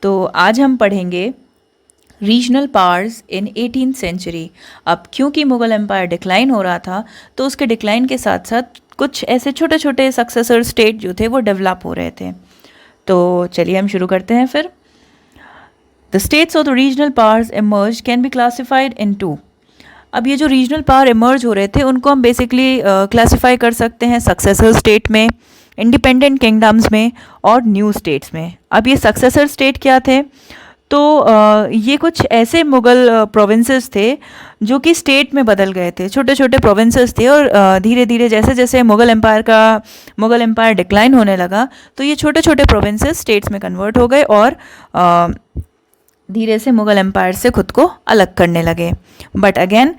तो आज हम पढ़ेंगे regional powers in 18th century. अब क्योंकि मुग़ल एम्पायर डिक्लाइन हो रहा था तो उसके डिक्लाइन के साथ साथ कुछ ऐसे छोटे छोटे सक्सेसर स्टेट जो थे वो डेवलप हो रहे थे। तो चलिए हम शुरू करते हैं फिर। The states of the regional powers emerge can be classified into. अब ये जो रीजनल पावर इमर्ज हो रहे थे उनको हम बेसिकली क्लासिफाई कर सकते हैं सक्सेसर स्टेट में, इंडिपेंडेंट किंगडम्स में और न्यू स्टेट्स में। अब ये सक्सेसर स्टेट क्या थे? तो ये कुछ ऐसे मुग़ल प्रोविंसेस थे जो कि स्टेट में बदल गए थे, छोटे छोटे प्रोविंसेस थे और धीरे धीरे जैसे जैसे मुग़ल एम्पायर डिक्लाइन होने लगा तो ये छोटे छोटे प्रोविंसेस स्टेट्स में कन्वर्ट हो गए और धीरे से मुग़ल एम्पायर से खुद को अलग करने लगे। बट अगेन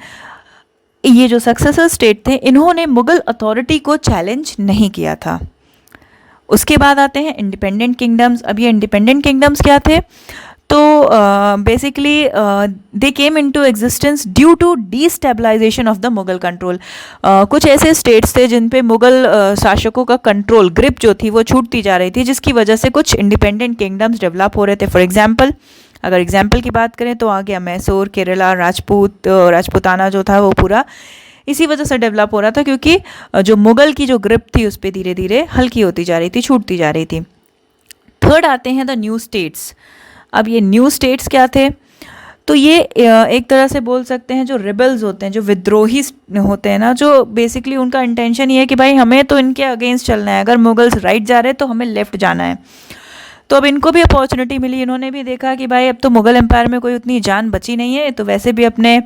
ये जो सक्सेसर स्टेट थे इन्होंने मुग़ल अथॉरिटी को चैलेंज नहीं किया था। उसके बाद आते हैं इंडिपेंडेंट किंगडम्स। अब ये इंडिपेंडेंट किंगडम्स क्या थे? तो basically they came into existence due to destabilisation of the Mughal control. कुछ ऐसे स्टेट्स थे जिन पे मुग़ल शासकों का कंट्रोल, ग्रिप जो थी वो छूटती जा रही थी, जिसकी वजह से कुछ इंडिपेंडेंट किंगडम्स डेवलप हो रहे थे। फॉर एग्जांपल, अगर एग्जांपल की बात करें तो आ गया मैसूर, केरला, राजपूताना जो था वो पूरा इसी वजह से डेवलप हो रहा था क्योंकि जो मुग़ल की जो ग्रिप थी उस पर धीरे धीरे हल्की होती जा रही थी, छूटती जा रही थी। थर्ड आते हैं द न्यू स्टेट्स। अब ये न्यू स्टेट्स क्या थे? तो ये एक तरह से बोल सकते हैं जो रिबल्स होते हैं, जो विद्रोही होते हैं ना, जो बेसिकली उनका इंटेंशन ये है कि भाई हमें तो इनके अगेंस्ट चलना है, अगर मुगल्स राइट जा रहे हैं तो हमें लेफ्ट जाना है। तो अब इनको भी अपॉर्चुनिटी मिली, इन्होंने भी देखा कि भाई अब तो मुग़ल एम्पायर में कोई उतनी जान बची नहीं है, तो वैसे भी अपने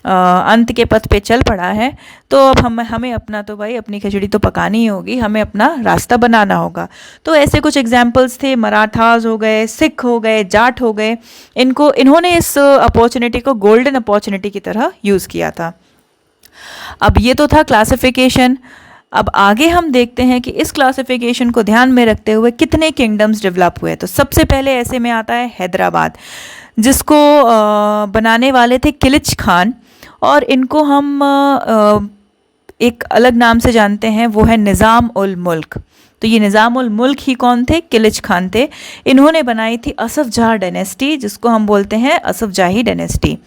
अंत के पथ पे चल पड़ा है, तो अब हमें अपना तो भाई अपनी खिचड़ी तो पकानी ही होगी, हमें अपना रास्ता बनाना होगा। तो ऐसे कुछ एग्जाम्पल्स थे, मराठास हो गए, सिख हो गए, जाट हो गए। इन्होंने इस अपॉर्चुनिटी को गोल्डन अपॉर्चुनिटी की तरह यूज़ किया था। अब ये तो था क्लासिफिकेशन। अब आगे हम देखते हैं कि इस क्लासिफिकेशन को ध्यान में रखते हुए कितने किंगडम्स डेवलप हुए। तो सबसे पहले ऐसे में आता है हैदराबाद, जिसको बनाने वाले थे किलिच खान, और इनको हम एक अलग नाम से जानते हैं, वो है निज़ाम उल मुल्क। तो ये निज़ाम उल मुल्क ही कौन थे? किलिच खान थे। इन्होंने बनाई थी असफ जाह डायनेस्टी, जिसको हम बोलते हैं असफ जाही डायनेस्टी,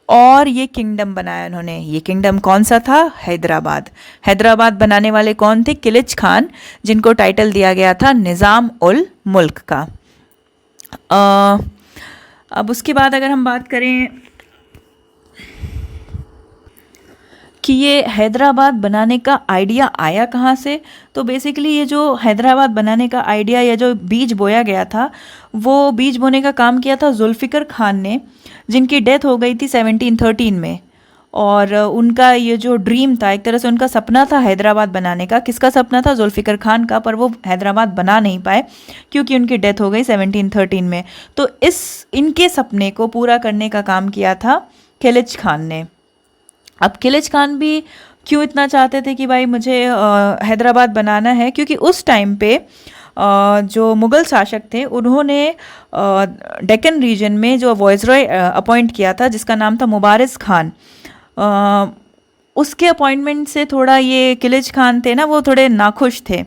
और ये किंगडम बनाया इन्होंने। ये किंगडम कौन सा था? हैदराबाद। हैदराबाद बनाने वाले कौन थे? किलिच खान, जिनको टाइटल दिया गया था निज़ाम उल मुल्क का। अब उसके बाद अगर हम बात करें कि ये हैदराबाद बनाने का आइडिया आया कहाँ से, तो बेसिकली ये जो हैदराबाद बनाने का आइडिया या जो बीज बोया गया था, वो बीज बोने का काम किया था जुल्फ़िकर खान ने, जिनकी डेथ हो गई थी 1713 में। और उनका ये जो ड्रीम था, एक तरह से उनका सपना था हैदराबाद बनाने का। किसका सपना था? जुल्फ़िकर खान का। पर वो हैदराबाद बना नहीं पाए क्योंकि उनकी डेथ हो गई 1713 में। तो इनके सपने को पूरा करने का काम किया था खिलिच खान ने। अब खिलिच खान भी क्यों इतना चाहते थे कि भाई मुझे हैदराबाद बनाना है? क्योंकि उस टाइम पे जो मुग़ल शासक थे उन्होंने डेक्कन रीजन में जो वॉइसरॉय अपॉइंट किया था, जिसका नाम था मुबारिज़ खान, उसके अपॉइंटमेंट से थोड़ा ये किलिच खान थे ना, वो थोड़े नाखुश थे।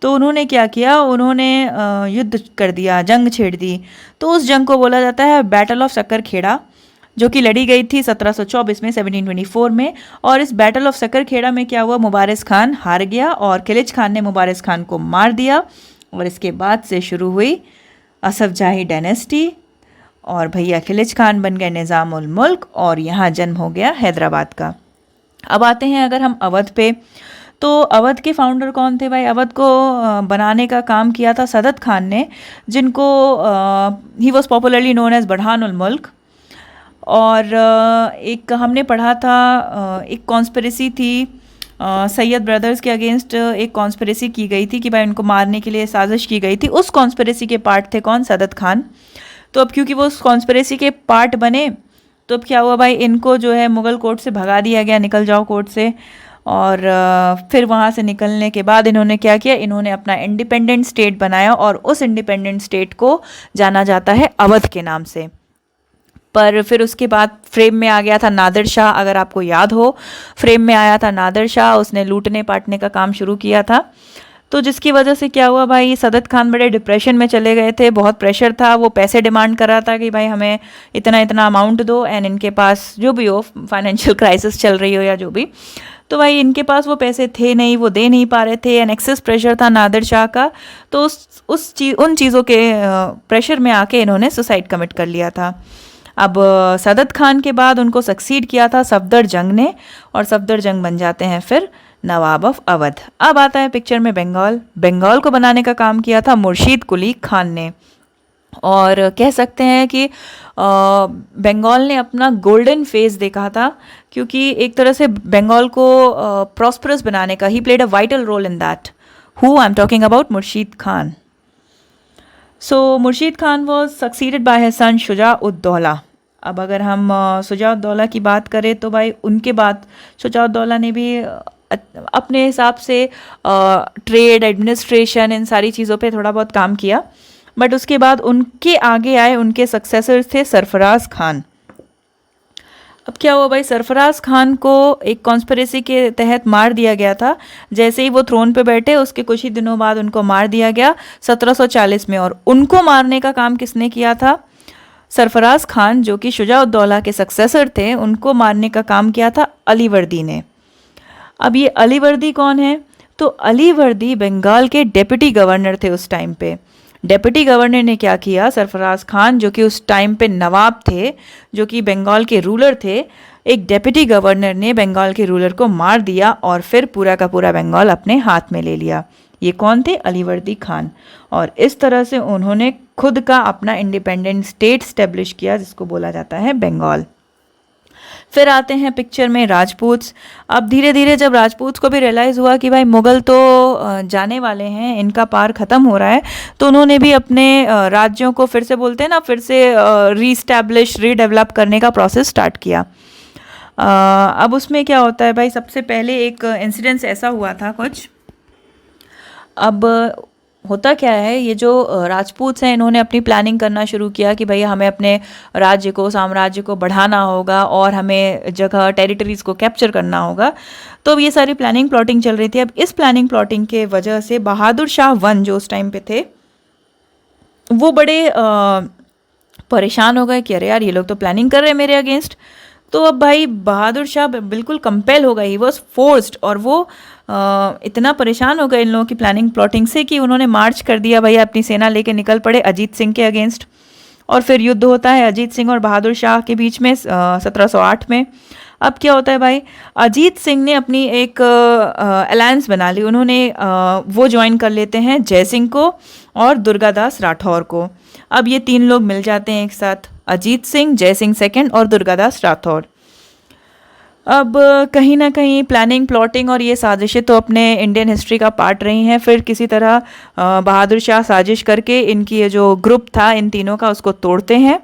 तो उन्होंने क्या किया? उन्होंने युद्ध कर दिया, जंग छेड़ दी। तो उस जंग को बोला जाता है बैटल ऑफ सक्कर खेड़ा, जो कि लड़ी गई थी 1724 में, 1724 में। और इस बैटल ऑफ सक्कर खेड़ा में क्या हुआ? मुबारिज़ खान हार गया और खिलिच खान ने मुबारिज़ खान को मार दिया, और इसके बाद से शुरू हुई असफ जाही डायनेस्टी, और भैया खिलिच खान बन गए निज़ाम उल मुल्क, और यहाँ जन्म हो गया हैदराबाद का। अब आते हैं अगर हम अवध पे, तो अवध के फाउंडर कौन थे भाई? अवध को बनाने का काम किया था सदत खान ने, जिनको he was popularly known as Burhan ul Mulk. और एक हमने पढ़ा था, एक कॉन्स्पिरेसी थी सैयद ब्रदर्स के अगेंस्ट, एक कॉन्स्पिरेसी की गई थी कि भाई उनको मारने के लिए साजिश की गई थी। उस कॉन्स्पिरेसी के पार्ट थे कौन? सदत खान। तो अब क्योंकि वो उस कॉन्स्पिरेसी के पार्ट बने, तो अब क्या हुआ भाई, इनको जो है मुग़ल कोर्ट से भगा दिया गया, निकल जाओ कोर्ट से। और फिर वहाँ से निकलने के बाद इन्होंने क्या किया? इन्होंने अपना इंडिपेंडेंट स्टेट बनाया, और उस इंडिपेंडेंट स्टेट को जाना जाता है अवध के नाम से। पर फिर उसके बाद फ्रेम में आ गया था नादिर शाह। अगर आपको याद हो, फ्रेम में आया था नादिर शाह, उसने लूटने पाटने का काम शुरू किया था। तो जिसकी वजह से क्या हुआ भाई, सदत खान बड़े डिप्रेशन में चले गए थे, बहुत प्रेशर था, वो पैसे डिमांड कर रहा था कि भाई हमें इतना इतना अमाउंट दो, एंड इनके पास जो भी हो, फाइनेंशियल क्राइसिस चल रही हो या जो भी, तो भाई इनके पास वो पैसे थे नहीं, वो दे नहीं पा रहे थे, एंड एक्सेस प्रेशर था नादिर शाह का। तो उन चीज़ों के प्रेशर में आके इन्होंने सुसाइड कमिट कर लिया था। अब सदत खान के बाद उनको सक्सीड किया था सफदर जंग ने, और सफदर जंग बन जाते हैं फिर नवाब ऑफ अवध। अब आता है पिक्चर में बंगाल। बंगाल को बनाने का काम किया था मुर्शीद कुली खान ने, और कह सकते हैं कि बंगाल ने अपना गोल्डन फेज देखा था, क्योंकि एक तरह से बंगाल को प्रॉस्परस बनाने का ही played a vital role in that. Who I am talking about Murshid Khan. So Murshid Khan was succeeded by his son Shuja ud Daula. अब अगर हम शुजा उद दौला की बात करें तो भाई उनके बाद शुजा उद दौला ने भी अपने हिसाब से ट्रेड, एडमिनिस्ट्रेशन, इन सारी चीज़ों पे थोड़ा बहुत काम किया, बट उसके बाद उनके आगे आए, उनके सक्सेसर्स थे सरफराज खान। अब क्या हुआ भाई, सरफराज खान को एक कॉन्स्पिरेसी के तहत मार दिया गया था। जैसे ही वो थ्रोन पे बैठे उसके कुछ ही दिनों बाद उनको मार दिया गया 1740 में। और उनको मारने का काम किसने किया था? सरफराज खान, जो कि शुजा-उद-दौला के सक्सेसर थे, उनको मारने का काम किया था अलीवर्दी ने। अब ये अलीवर्दी कौन है? तो अलीवर्दी बंगाल के डेप्यूटी गवर्नर थे उस टाइम पे। डेप्यूटी गवर्नर ने क्या किया, सरफराज खान जो कि उस टाइम पे नवाब थे, जो कि बंगाल के रूलर थे, एक डेप्यूटी गवर्नर ने बंगाल के रूलर को मार दिया और फिर पूरा का पूरा बंगाल अपने हाथ में ले लिया। ये कौन थे? अलीवर्दी खान। और इस तरह से उन्होंने खुद का अपना इंडिपेंडेंट स्टेट स्टेब्लिश किया, जिसको बोला जाता है बंगाल। फिर आते हैं पिक्चर में राजपूत्स। अब धीरे धीरे जब राजपूत्स को भी रियलाइज़ हुआ कि भाई मुग़ल तो जाने वाले हैं, इनका पार ख़त्म हो रहा है, तो उन्होंने भी अपने राज्यों को फिर से, बोलते हैं ना, फिर से रीस्टैब्लिश, रीडेवलप करने का प्रोसेस स्टार्ट किया। अब उसमें क्या होता है भाई, सबसे पहले एक इंसिडेंस ऐसा हुआ था कुछ। अब होता क्या है, ये जो राजपूत हैं, इन्होंने अपनी प्लानिंग करना शुरू किया कि भैया हमें अपने राज्य को, साम्राज्य को बढ़ाना होगा और हमें जगह, टेरिटरीज़ को कैप्चर करना होगा। तो अब ये सारी प्लानिंग प्लॉटिंग चल रही थी। अब इस प्लानिंग प्लॉटिंग के वजह से बहादुर शाह वन, जो उस टाइम पे थे, वो बड़े परेशान हो गए कि अरे यार, ये लोग तो प्लानिंग कर रहे हैं मेरे अगेंस्ट। तो अब भाई बहादुर शाह बिल्कुल कंपेल हो गए, ही वॉज फोर्स्ड, और वो इतना परेशान हो गए इन लोगों की प्लानिंग प्लॉटिंग से कि उन्होंने मार्च कर दिया, भैया अपनी सेना लेके निकल पड़े अजीत सिंह के अगेंस्ट। और फिर युद्ध होता है अजीत सिंह और बहादुर शाह के बीच में 1708 में। अब क्या होता है भाई, अजीत सिंह ने अपनी एक अलायंस बना ली। उन्होंने वो ज्वाइन कर लेते हैं जयसिंह को और दुर्गादास राठौर को। अब ये तीन लोग मिल जाते हैं एक साथ, अजीत सिंह, जयसिंह सेकंड और दुर्गादास राठौर। अब कहीं ना कहीं प्लानिंग, प्लॉटिंग और ये साजिशें तो अपने इंडियन हिस्ट्री का पार्ट रही हैं। फिर किसी तरह बहादुर शाह साजिश करके इनकी ये जो ग्रुप था इन तीनों का, उसको तोड़ते हैं,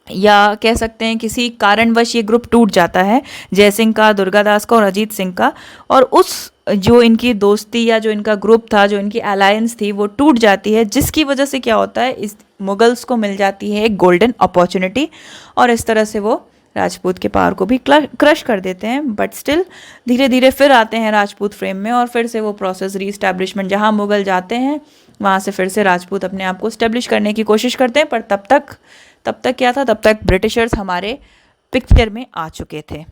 या कह सकते हैं किसी कारणवश ये ग्रुप टूट जाता है, जयसिंह का, दुर्गादास का और अजीत सिंह का। और उस जो इनकी दोस्ती या जो इनका ग्रुप था, जो इनकी अलायंस थी, वो टूट जाती है, जिसकी वजह से क्या होता है, इस मुगल्स को मिल जाती है एक गोल्डन अपॉर्चुनिटी, और इस तरह से वो राजपूत के पावर को भी क्रश कर देते हैं। बट स्टिल धीरे धीरे फिर आते हैं राजपूत फ्रेम में, और फिर से वो प्रोसेस, रीस्टैब्लिशमेंट, जहाँ मुगल जाते हैं वहाँ से फिर से राजपूत अपने आप को स्टैब्लिश करने की कोशिश करते हैं। पर तब तक क्या था, तब तक ब्रिटिशर्स हमारे पिक्चर में आ चुके थे।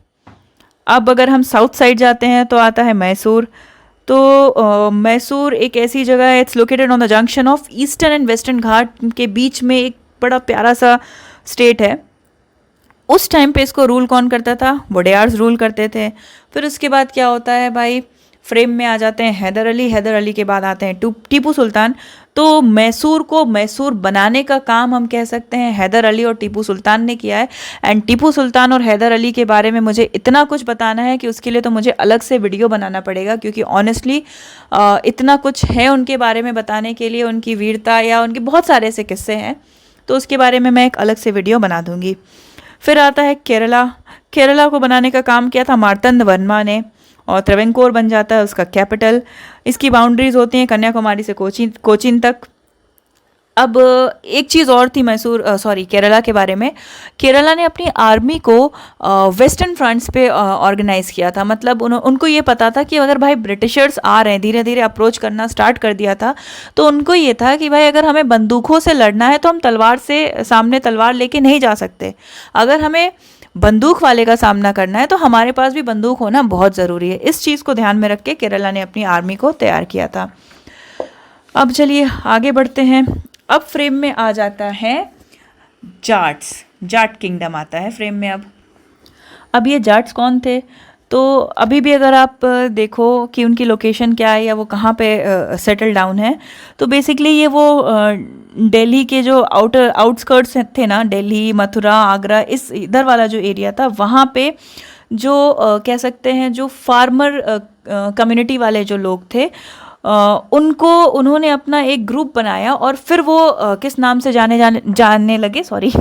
अब अगर हम साउथ साइड जाते हैं तो आता है मैसूर। तो मैसूर एक ऐसी जगह है, it's located on the junction of eastern and western Ghat के बीच में, एक बड़ा प्यारा सा स्टेट है। उस टाइम पे इसको रूल कौन करता था? वोडेयार्स रूल करते थे। फिर उसके बाद क्या होता है भाई, फ्रेम में आ जाते हैं हैदर अली। हैदर अली के बाद आते हैं टीपू सुल्तान। तो मैसूर को मैसूर बनाने का काम हम कह सकते हैं हैदर अली और टीपू सुल्तान ने किया है। एंड टीपू सुल्तान और हैदर अली के बारे में मुझे इतना कुछ बताना है कि उसके लिए तो मुझे अलग से वीडियो बनाना पड़ेगा, क्योंकि ऑनेस्टली इतना कुछ है उनके बारे में बताने के लिए, उनकी वीरता या उनके बहुत सारे ऐसे किस्से हैं, तो उसके बारे में मैं एक अलग से वीडियो बना दूँगी। फिर आता है केरला। केरला को बनाने का काम किया था मार्तंड वर्मा ने, और त्रवेंकोर बन जाता है उसका कैपिटल। इसकी बाउंड्रीज होती हैं कन्याकुमारी से कोचीन तक। अब एक चीज़ और थी केरला के बारे में। केरला ने अपनी आर्मी को वेस्टर्न फ्रंट्स पे ऑर्गेनाइज़ किया था। मतलब उनको ये पता था कि अगर भाई ब्रिटिशर्स आ रहे हैं, धीरे धीरे अप्रोच करना स्टार्ट कर दिया था, तो उनको ये था कि भाई अगर हमें बंदूकों से लड़ना है तो हम तलवार से सामने तलवार लेके नहीं जा सकते। अगर हमें बंदूक वाले का सामना करना है तो हमारे पास भी बंदूक होना बहुत ज़रूरी है। इस चीज़ को ध्यान में रख के केरला ने अपनी आर्मी को तैयार किया था। अब चलिए आगे बढ़ते हैं। अब फ्रेम में आ जाता है जाट्स। जाट किंगडम आता है फ्रेम में। अब ये जाट्स कौन थे? तो अभी भी अगर आप देखो कि उनकी लोकेशन क्या है या वो कहाँ पे सेटल डाउन है, तो बेसिकली ये वो दिल्ली के जो आउटस्कर्ट्स थे ना, दिल्ली, मथुरा, आगरा, इस इधर वाला जो एरिया था, वहाँ पे जो कह सकते हैं जो फार्मर कम्युनिटी वाले जो लोग थे, उनको उन्होंने अपना एक ग्रुप बनाया और फिर वो किस नाम से जानने लगे, सॉरी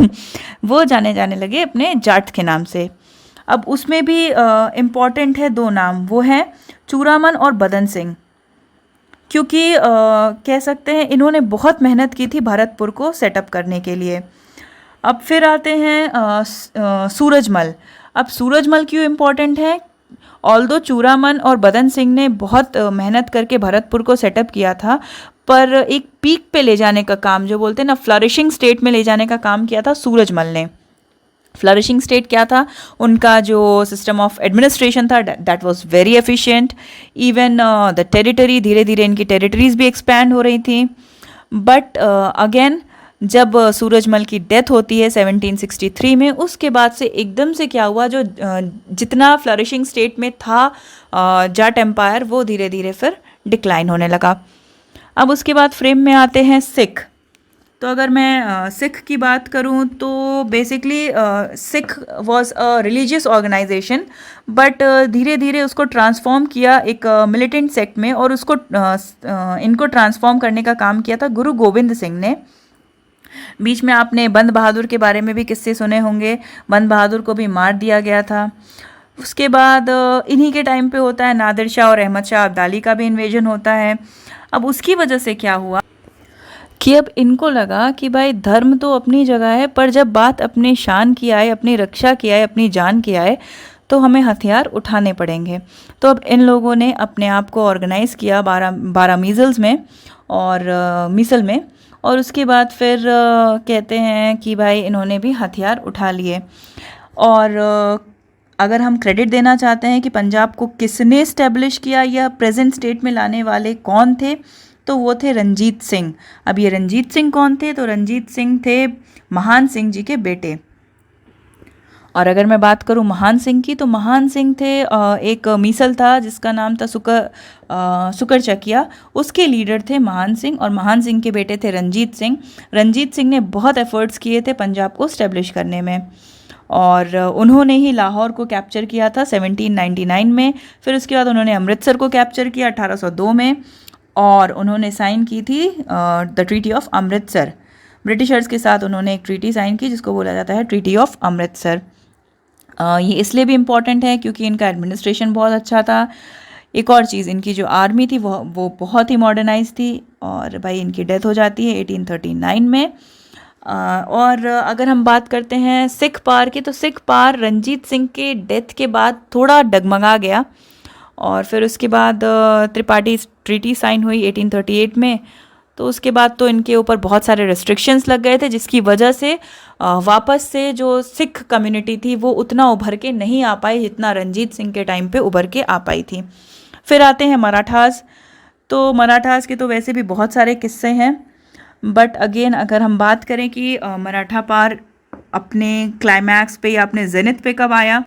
वो जाने लगे अपने जाट के नाम से। अब उसमें भी इम्पॉर्टेंट है दो नाम, वो हैं चूरामन और बदन सिंह, क्योंकि कह सकते हैं इन्होंने बहुत मेहनत की थी भरतपुर को सेटअप करने के लिए। अब फिर आते हैं सूरजमल। अब सूरजमल क्यों इम्पॉर्टेंट है? ऑल्दो चूरामन और बदन सिंह ने बहुत मेहनत करके भरतपुर को सेटअप किया था, पर एक पीक पे ले जाने का काम, जो बोलते हैं ना फ्लरिशिंग स्टेट में ले जाने का काम किया था सूरजमल ने। फ्लरिशिंग स्टेट क्या था? उनका जो सिस्टम ऑफ एडमिनिस्ट्रेशन था, that was very efficient. Even the territory, धीरे धीरे इनकी टेरिटरीज भी एक्सपैंड हो रही थी। बट अगेन जब सूरजमल की डेथ होती है 1763 में, उसके बाद से एकदम से क्या हुआ, जो जितना फ्लरिशिंग स्टेट में था जाट एम्पायर, वो धीरे धीरे फिर डिक्लाइन होने लगा। अब उसके बाद फ्रेम में आते हैं सिख। तो अगर मैं सिख की बात करूं तो basically Sikh was a religious organisation, but धीरे धीरे उसको ट्रांसफॉर्म किया एक मिलिटेंट सेक्ट में, और उसको इनको ट्रांसफॉर्म करने का काम किया था गुरु गोविंद सिंह ने। बीच में आपने बंद बहादुर के बारे में भी किस्से सुने होंगे, बंद बहादुर को भी मार दिया गया था। उसके बाद इन्हीं के टाइम पे होता है नादिर शाह और अहमद शाह अब्दाली का भी इन्वेजन होता है। अब उसकी वजह से क्या हुआ कि अब इनको लगा कि भाई धर्म तो अपनी जगह है, पर जब बात अपनी शान की आए, अपनी रक्षा की आए, अपनी जान की आए, तो हमें हथियार उठाने पड़ेंगे। तो अब इन लोगों ने अपने आप को ऑर्गेनाइज़ किया 12 मीज़ल्स में और मिसल में, और उसके बाद फिर कहते हैं कि भाई इन्होंने भी हथियार उठा लिए। और अगर हम क्रेडिट देना चाहते हैं कि पंजाब को किसने इस्टेब्लिश किया या प्रेजेंट स्टेट में लाने वाले कौन थे, तो वो थे रंजीत सिंह। अब ये रंजीत सिंह कौन थे? तो रंजीत सिंह थे महान सिंह जी के बेटे। और अगर मैं बात करूं महान सिंह की, तो महान सिंह थे एक मीसल था जिसका नाम था सुकर चकिया, उसके लीडर थे महान सिंह, और महान सिंह के बेटे थे रंजीत सिंह। रंजीत सिंह ने बहुत एफर्ट्स किए थे पंजाब को स्टैब्लिश करने में, और उन्होंने ही लाहौर को कैप्चर किया था 1799 में। फिर उसके बाद उन्होंने अमृतसर को कैप्चर किया 1802 में, और उन्होंने साइन की थी the treaty of Amritsar. Britishers के साथ उन्होंने एक ट्रीटी साइन की जिसको बोला जाता है ट्रीटी ऑफ अमृतसर। ये इसलिए भी इम्पॉर्टेंट है क्योंकि इनका एडमिनिस्ट्रेशन बहुत अच्छा था। एक और चीज़, इनकी जो आर्मी थी वो बहुत ही मॉडर्नाइज थी, और भाई इनकी डेथ हो जाती है 1839 में। और अगर हम बात करते हैं सिख पार की, तो सिख पार रंजीत सिंह के डेथ के बाद थोड़ा डगमगा गया, और फिर उसके बाद त्रिपाठी ट्रीटी साइन हुई 1838 में। तो उसके बाद तो इनके ऊपर बहुत सारे रेस्ट्रिक्शंस लग गए थे, जिसकी वजह से वापस से जो सिख कम्युनिटी थी वो उतना उभर के नहीं आ पाई जितना रंजीत सिंह के टाइम पे उभर के आ पाई थी। फिर आते हैं मराठास। तो मराठास के तो वैसे भी बहुत सारे किस्से हैं, बट अगेन अगर हम बात करें कि मराठा पार अपने क्लाइमैक्स पे या अपने जेनिथ पे कब आया,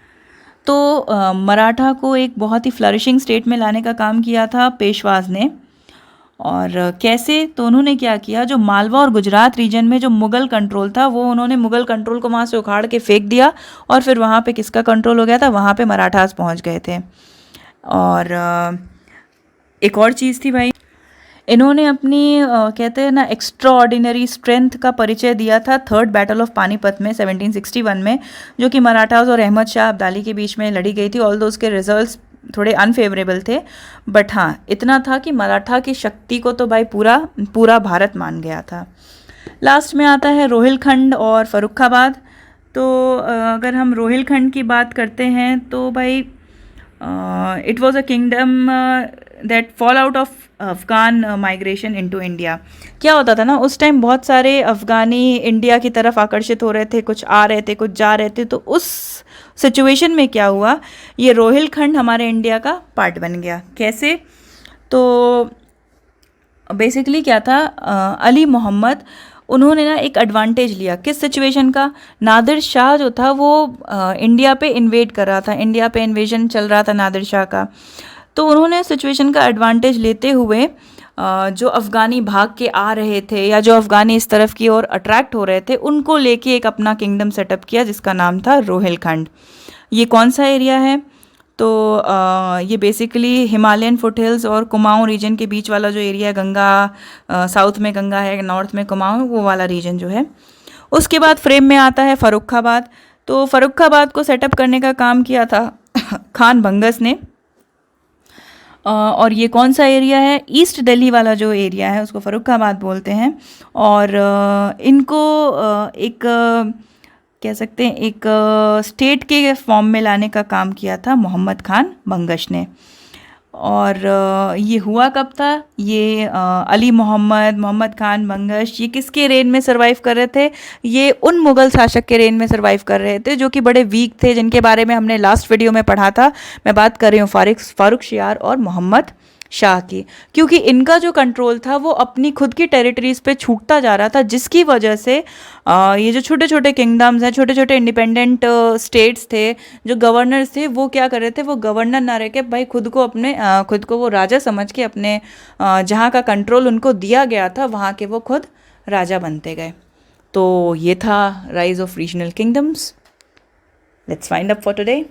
तो मराठा को एक बहुत ही फ्लरिशिंग स्टेट में लाने का काम किया था पेशवाज ने। और कैसे? तो उन्होंने क्या किया, जो मालवा और गुजरात रीजन में जो मुग़ल कंट्रोल था, वो उन्होंने मुग़ल कंट्रोल को वहाँ से उखाड़ के फेंक दिया, और फिर वहाँ पे किसका कंट्रोल हो गया था? वहाँ पे मराठास पहुँच गए थे। और एक और चीज़ थी भाई, इन्होंने अपनी कहते हैं ना एक्स्ट्रा ऑर्डिनरी स्ट्रेंथ का परिचय दिया था थर्ड बैटल ऑफ पानीपत में 1761 में, जो कि मराठास और अहमद शाह अब्दाली के बीच में लड़ी गई थी। ऑल्दो उसके रिजल्ट्स थोड़े अनफेवरेबल थे, बट हाँ इतना था कि मराठा की शक्ति को तो भाई पूरा भारत मान गया था। लास्ट में आता है रोहिलखंड और फर्रुखाबाद। तो अगर हम रोहिलखंड की बात करते हैं तो भाई it was a kingdom that fall out of Afghan migration into India. क्या होता था ना, उस टाइम बहुत सारे अफ़गानी इंडिया की तरफ आकर्षित हो रहे थे, कुछ आ रहे थे कुछ जा रहे थे। तो उस सिचुएशन में क्या हुआ, ये रोहिलखंड हमारे इंडिया का पार्ट बन गया। कैसे? तो बेसिकली क्या था, अली मोहम्मद उन्होंने ना एक एडवांटेज लिया। किस सिचुएशन का? नादिर शाह जो था वो इंडिया पे इन्वेड कर रहा था, इंडिया पे इन्वेजन चल रहा था नादिर शाह का। तो उन्होंने सिचुएशन का एडवांटेज लेते हुए जो अफ़गानी भाग के आ रहे थे या जो अफ़गानी इस तरफ की ओर अट्रैक्ट हो रहे थे, उनको लेके एक अपना किंगडम सेटअप किया जिसका नाम था रोहिलखंड। ये कौन सा एरिया है? तो ये बेसिकली हिमालयन फुटहिल्स और कुमाऊं रीजन के बीच वाला जो एरिया है, गंगा साउथ में गंगा है, नॉर्थ में कुमाऊं, वो वाला रीजन जो है। उसके बाद फ्रेम में आता है फर्रुखाबाद। तो फर्रुखाबाद को सेटअप करने का काम किया था खान बंगस ने। और ये कौन सा एरिया है? ईस्ट दिल्ली वाला जो एरिया है उसको फर्रुखाबाद बोलते हैं। और इनको एक कह सकते हैं एक स्टेट के फॉर्म में लाने का काम किया था मोहम्मद खान बंगश ने। और ये हुआ कब था? ये अली मोहम्मद, मोहम्मद खान बंगश, ये किसके रेन में सरवाइव कर रहे थे? ये उन मुग़ल शासक के रेन में सरवाइव कर रहे थे जो कि बड़े वीक थे, जिनके बारे में हमने लास्ट वीडियो में पढ़ा था। मैं बात कर रही हूँ फारुखशियार और मोहम्मद शाह की। क्योंकि इनका जो कंट्रोल था वो अपनी खुद की टेरिटरीज पे छूटता जा रहा था, जिसकी वजह से ये जो छोटे छोटे किंगडम्स हैं, छोटे छोटे इंडिपेंडेंट स्टेट्स थे, जो गवर्नर्स थे, वो क्या कर रहे थे, वो गवर्नर ना रह के भाई खुद को अपने खुद को वो राजा समझ के अपने जहाँ का कंट्रोल उनको दिया गया था वहाँ के वो खुद राजा बनते गए। तो ये था rise of regional kingdoms. Let's find up for today.